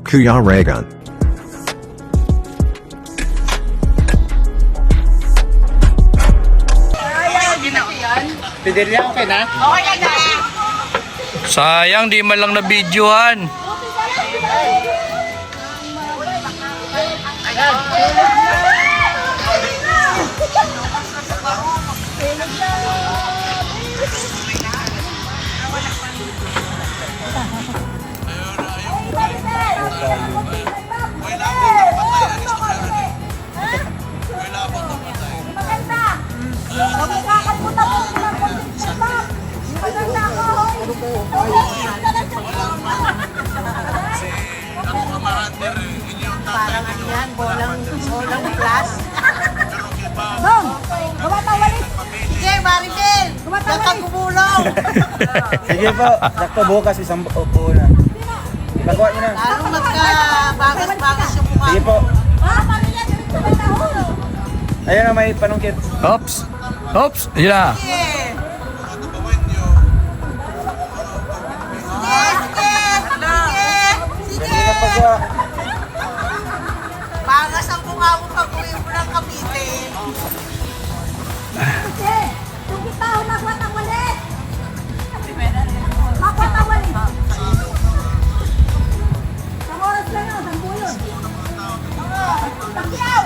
Kuya Regan. Pidel niya, okay na? Okay na na. Sayang, di man lang na videohan. Parang ano yan, bolang class. Dong, gumatawalit. Sige, Maribel, nagkagumulong. Sige po, sakto bukas isang upo na. Ipagawa niyo na. Lalo magka-bagas-bagas yung mukha. Sige po. Ayun na, may panungkit. Oops. Oops. Yun na. Sige. Sige. Sige na pagawa. Bagas ang mukha mo pag uwi mo ng Cavite. Kasi, kung kita ako magwatawalit. Magwatawalit. Sa oras lang yun, ang bulon. Takyaw!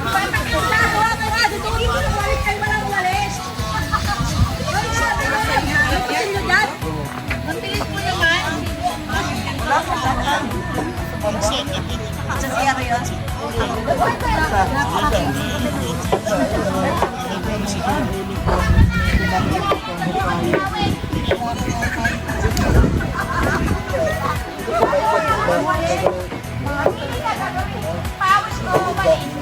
Patakyaw na ako, dito hindi mo walit kayo walang walit. Sino dyan? Matilis mo naman. Sa siyara yun. Pawis mo, maliit.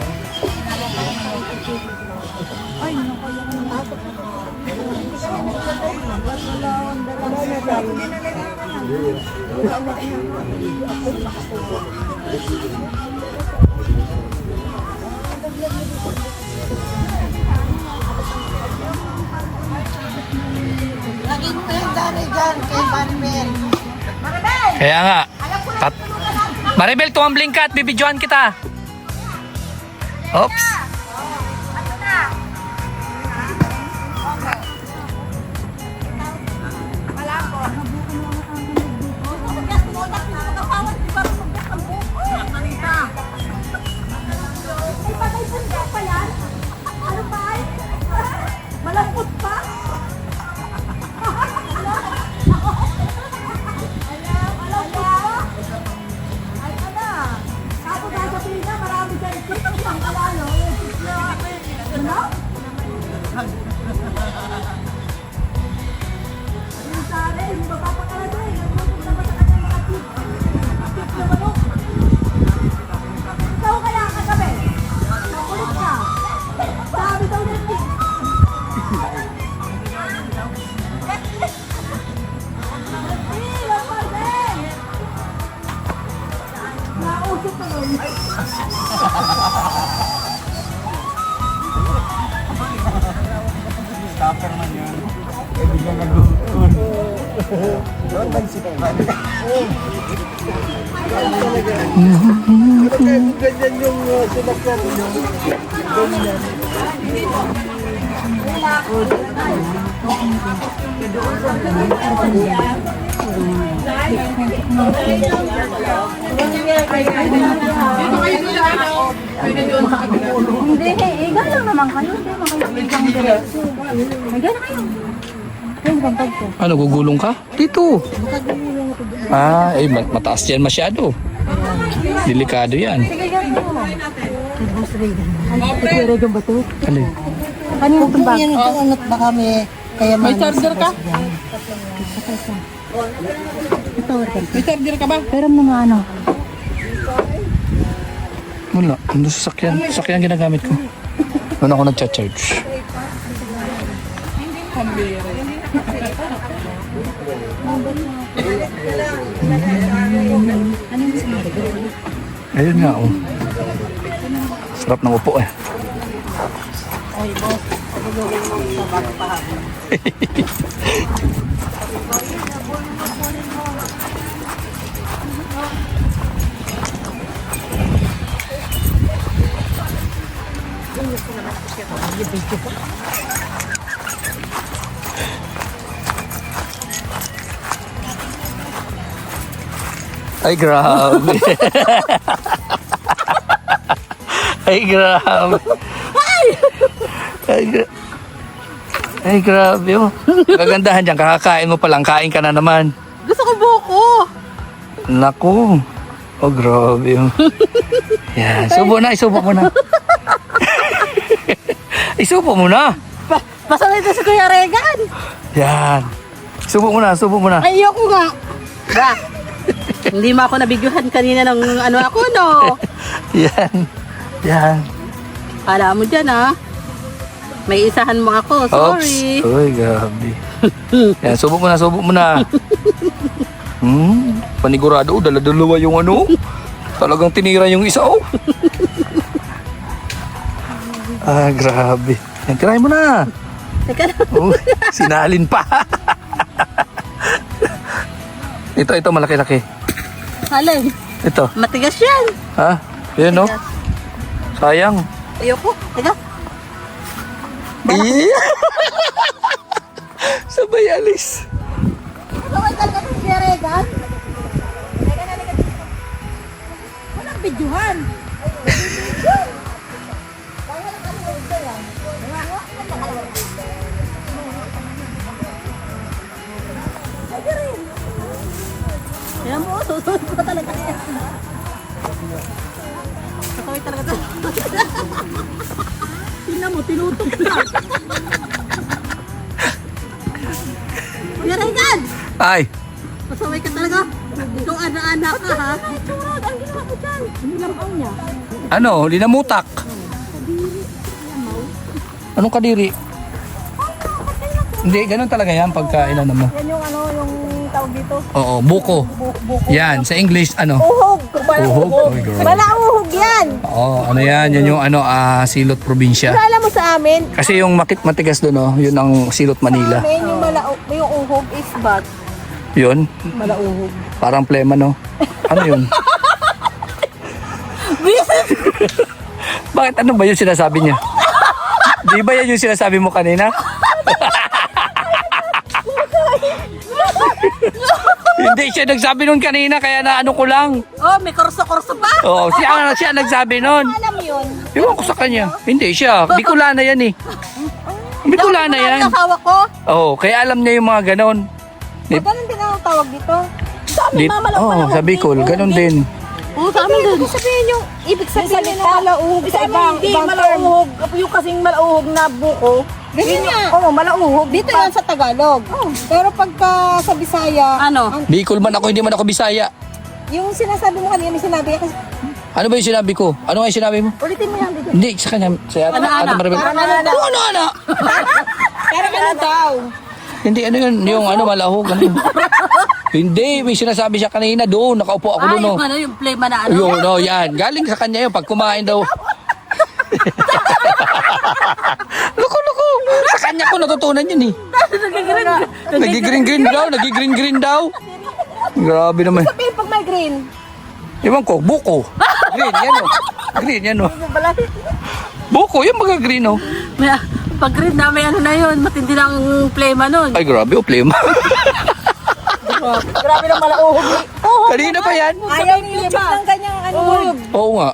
Laging mo yung dami dyan kay Maribel. Kaya nga. Maribel, tumambling ka at bibidyohan kita. Oops. Malambot pa? Alam ba? Ay, ano? Ako dahil sa Pilipinas, marami dyan. Ang kalalo. Ano? Yung sari, yung mapapakala eh. Nagpupunta ba sa kanyang mga tip na manok? Ikaw kaya kagabi? Nakulit ka. Sabi daw niya tip. Nausok na nun. Stopper man yun. Eh, biglang nag-doon. Doon ba yung sipan? Ganyan yung sinakyan. Ganyan. Hindi, iga lang naman kayo. Hindi naman kayo ibang diretso. Iga na kayo. Ayun, bang tagpo. Ano, gugulong ka? Dito. Ah, mataas yan masyado. Delikado yan. Sige, ganito. Kay Boss Reagan. Kay Reagan ba ito? Alin? Ano yung tumbag? Yan ito, anot baka may charger ka? May charger ka ba? Pero mga ano. Wala. Ano sa sakyan? Sakyan ginagamit ko. Doon ako nagcha-charge. Ayun nga, oh. Sarap ng upo eh. Ay, boss. Pagulogin mo sa bagpahan. Ay, grabe. Ay, grabe. Ay, grabe. Oh. Kagandahan dyan, kakakain mo palang, kain ka na naman. Gusto ko buko. Naku. Oh, grabe. Oh. Yan, subo na, isubo mo na. Isubo mo na. Pasaway ito si Kuya Regan. Yan. Subo mo na, subo mo na. Ay, ayoko nga. Ba? Hindi mo ako nabiguhan kanina ng ano ako, no? Yan. Yan. Kala mo dyan, ha? May isahan mo ako. Sorry. Oops. Uy, grabe. Yan, subo mo na, subo mo na. Panigurado, dala-dalawa yung ano. Talagang tinira yung isa, oh. Ah, grabe. Yan, try mo na. Teka na. Oh, sinalin pa. Ito, malaki-laki. Halay. Ito. Matigas yan. Ha? Yan, no? Sayang. Ayoko. Teka. Sabay alis. Pasaway talaga si Kuya Regan. Teka na, teka. Walang videohan. Yan mo, susunod ko talaga yan. Pasaway talaga ito. Tingnan mo, tinutok na. Kuya Regan! Ay, Pasaway ka talaga. Ikaw ana-ana ka, ha? Turag, ang ginawa ko dyan. Nilampaw niya. ano, linamutak. Anong kadiri? Hindi, ganun talaga yan pagka inano mo. Yan yung ano, yung tawag dito. Oo, buko. Buko. Yan, sa English, ano? Uhog. Uhog? Oy, girl. Malauhog yan. Oo, ano yan? Yan yung ano, Silot probinsya. Pero alam mo sa amin, Kasi yung matigas doon, oh, yun ang Silot Manila. sa amin yung uhog is bad. Yun, Malauhog. parang plema, no? Ano yun? Bakit ano ba yung sinasabi niya? Di ba yan yung sinasabi mo kanina? Hindi siya nagsabi nun kanina, kaya na ano ko lang. Oh, may korso-korso pa. Oo, siya nagsabi nun. Alam yun. Iwan ko sa kanya. Hindi siya. Bicolana yan eh. Bicolana yan. Ang asawa ko. Oo, kaya alam niya yung mga ganon. Ganun din ang tawag dito. Sa amin, Oo, sa Bicol, ganon din. Oo, sa amin din. Ibig sabihin yung, ibig sabihin ng malauhog. Sa amin hindi malauhog. Yung kasing malauhog na buko. Ganyan nga. Oo, malauhog. Dito yan sa Tagalog. Pero pagka sa Bisaya, Ano? Bicol man ako, hindi man ako Bisaya. yung sinasabi mo kanina, may sinabi ka. Ano ba yung sinabi ko? Ano nga yung sinabi mo? Ulitin mo yan dito. Hindi, sa kanya. Sa Ate Maribel. Ano? Pero ano daw? Hindi, ano yun? Yung ano, malahog. Ano yun? Hindi, may sinasabi siya kanina doon. Nakaupo ako Ay, doon. yung ano, yung flame na ano. Yun, no, yan. Galing sa kanya yun. Pag kumain daw. Loko. Sa kanya ko natutunan yun eh. Nagigring-green daw. Grabe naman. Sabihin pag may green. Ewan ko, buko. Green, yan o. Green, yan o. Buko, yung mga green o. May, pag green na, may ano na yun. Matindi lang ang flame nun. Ay, grabe o, plema. Grabe ng malauhog. Kanina pa yan. Ayaw ni YouTube ng ganyang ano. Oo nga.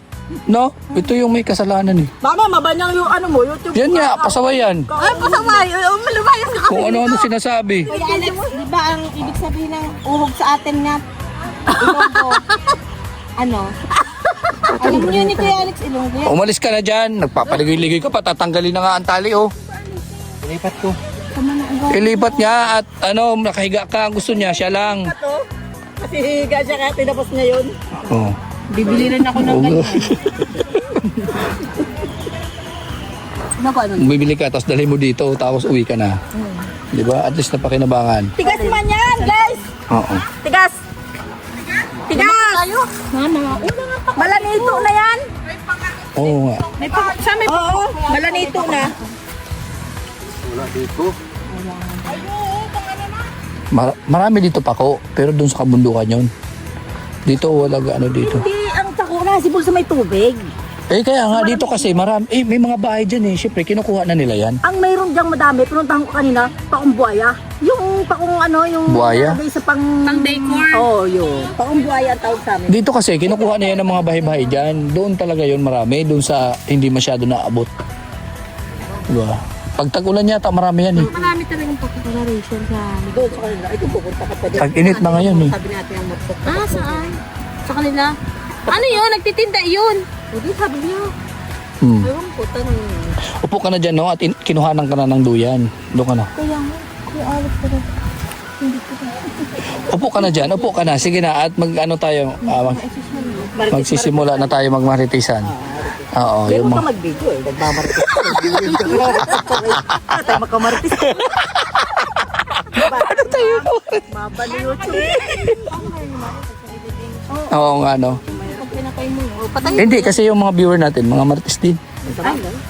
No, ito yung may kasalanan eh. Mama, mabanyang yung ano mo, YouTube. Yan nga, pasaway yan. Ay, pasaway. Malumayas ka. Kung ano-ano sinasabi. Kuya Alex, di ba ang ibig sabihin ng uhog sa atin nga? Ilonggo. Ano? Alam niyo ni Kuya Alex, Ilonggo yan. Umalis ka na dyan. Nagpapaligoy-ligoy ka pa. Tatanggalin na nga ang tali oh. Ilipat ko. Ilipat niya at ano, nakahiga ka. Ang gusto niya, siya lang. Kasi higa siya kaya tinapos niya yun. Oh. Bibili rin ako ng ganyan. Ano ba ano? Bibili ka, tapos dalhin mo dito, tapos uwi ka na. Di ba? At least napakinabangan. Tigas man yan, guys! Oo. Tigas! Tigas! Mama, Malanito na yan! Oo nga. Sa may oo, malanito na. Marami dito pako, pero dun sa kabundukan yun. Dito wala ano dito. Hindi, ang tako na, sibol sa may tubig. Eh kaya nga dito kasi marami, may mga bahay dyan eh. Siyempre, kinukuha na nila yan. Ang mayroon diyang madami, pinuntahan ko kanina, paong buhaya. Yung paong ano, yung... Buhaya? Isa pang... Pang decor. Oo, yun. Paong buhaya ang tawag sa amin. Dito kasi, kinukuha na yan ng mga bahay-bahay dyan. Doon talaga yun marami. Doon sa hindi masyado naabot. Diba? Pag tag-ulan yata, marami yan eh. Marami talagang pagkakaration sa... Doon sa kanila, ito pupunta ka pwede. Tag-init na ngayon eh. Sabi natin ang matok. Ah, saan? Sa kanila? Ano yun? Nagtitinda yun. Hindi, sabi niya. Hmm. Ewan ko, tanong. Upo ka na dyan, no? At kinuhanan ka na ng duyan. Doon ka na. Kaya nga, kaya alat ka na. Upo ka na dyan, upo ka na. Sige na, at mag-ano tayo, magsisimula na tayo magmaritisan. Oo, Kaya yung huwag ka mga... mag-video eh, nagmamaritis. Ano tayo magkamaritis? Ano tayo? Mabali YouTube. Oo nga, no? Patay. Hindi, kasi yung mga viewer natin, mga marites din.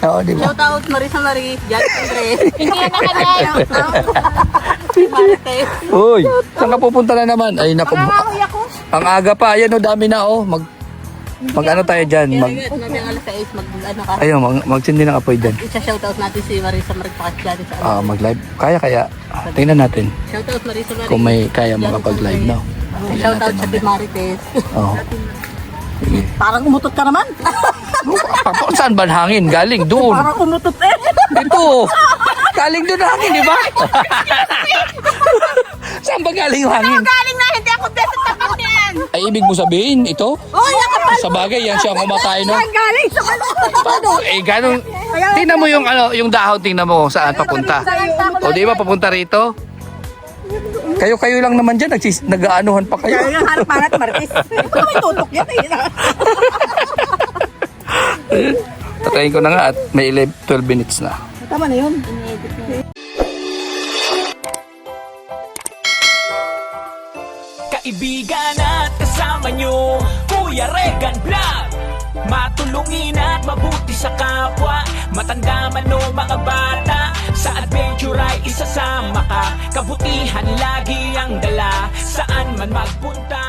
Oo, di ba? Shout out Marisa Marie, Jan Andres. Hindi na kanya. Martes. Uy, saan ka pupunta na naman? Ay, naku. Ang aga pa, ayan o, dami na o. Mag-ano tayo dyan? Mamaya alas 6, mag-ano ka. Ayun, magsindi ng apoy dyan. Isa-shout out natin si Marisa Marie Pakasyan sa ano. Mag-live. Kaya. Tingnan natin Shout out Marisa Marie. kung may kaya makapag-live, no? Shout out sa Team Marites. Oo. Parang umutot ka naman. Saan ba ang hangin? Galing doon. Parang umutot eh. Dito. Galing doon ang hangin, di ba? Saan ba galing yung hangin? Galing na, hindi ako beses tapat yan. Ay, ibig mo sabihin, ito? Oh, yan Sa bagay, yan siya ang kumakain, no? Galing sa Paano? Eh, ganun. Tingnan mo yung, yung dahon, tingnan mo saan papunta. O, di ba, papunta rito? Kayo lang naman dyan, nag-aanuhan pa kayo. Kaya harap pangat Martis. Ito may tutok yan eh. Tatayin ko na nga at may 12 minutes na. Tama na yun. Kaibigan at kasama nyo, Kuya Regan Vlog. Matulungin at mabuti sa kapwa, matanda man o mga bata. Sa adventure ay isasama ka, kabutihan lagi ang dala, saan man magpunta.